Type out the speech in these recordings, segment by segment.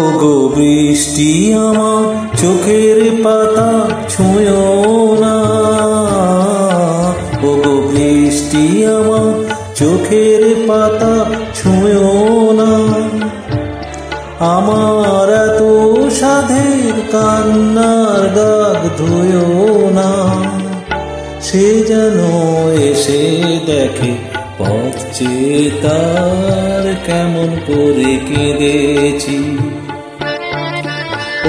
ওগো বৃষ্টি আমার চোখের পাতা ছুঁয়ো না। ওগো বৃষ্টি আমার চোখের পাতা ছুঁয়ো না। আমার এত সাধের কান্নার দাগ ধুয়ো না। সে যেন এসে দেখে পথ চেয়ে তার কেমন করে কেঁদেছি।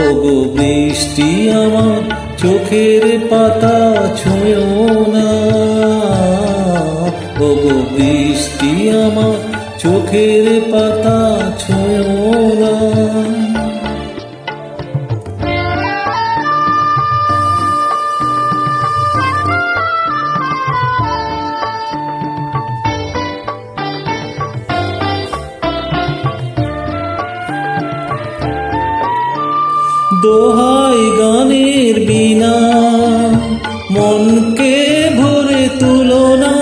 ওগো বৃষ্টি আমার চোখের পাতা ছুঁয়ো না। ওগো বৃষ্টি আমার চোখের পাতা ছুঁয়ো না। দোহাই গানের বিনা মনকে ভরে তুলো না।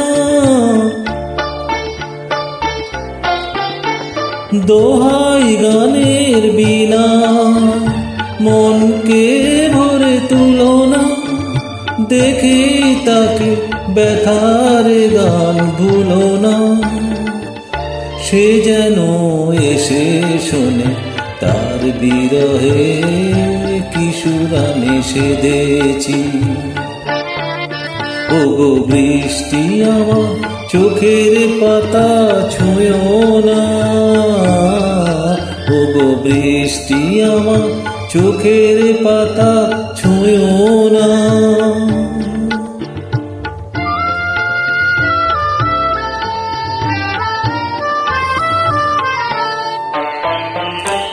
দোহাই গানের বিনা মনকে ভরে তুলো না। দেখে তাকে ব্যথার গান ভুলো না। সে যেন এসে শোনে তার বিরহে কি সুরানে সেধেছি। ওগো বৃষ্টি আমার চোখের পাতা ছুঁয়ো না। ওগো বৃষ্টি আমার চোখের পাতা ছুঁয়ো না।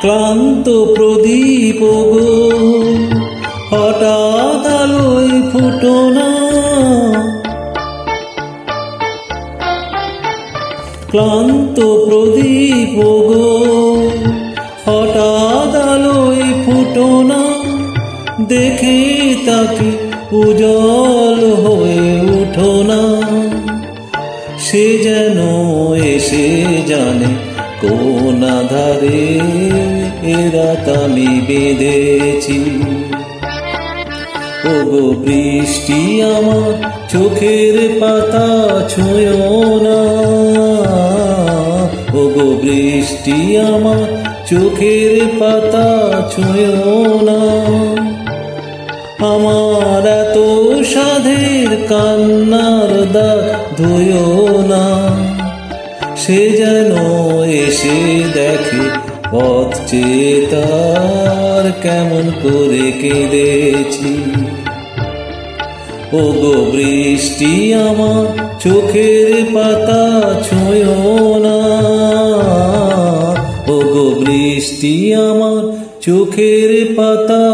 ক্লান্ত প্রদীপ গো হঠাৎ আলোয় ফুটো না। ক্লান্ত প্রদীপ গো হঠাৎ আলোয় ফুটো না। দেখে তাকে উজ্জ্বল হয়ে উঠো না। সে যেন এসে জানে কোন আধারে রাত আমি বেঁধেছি। ওগো বৃষ্টি আমার চোখের পাতা ছুঁয়ো না। ওগো বৃষ্টি আমার চোখের পাতা ছুঁয়ো না। আমার এত সাধের কান্নার দাগ ধুয়ো না। সে যেন এসে দেখে পথ চেয়ে তার কেমন করে কেঁদেছি। ওগো বৃষ্টি আমার চোখের পাতা ছুঁয়ো না। ওগো বৃষ্টি আমার চোখের পাতা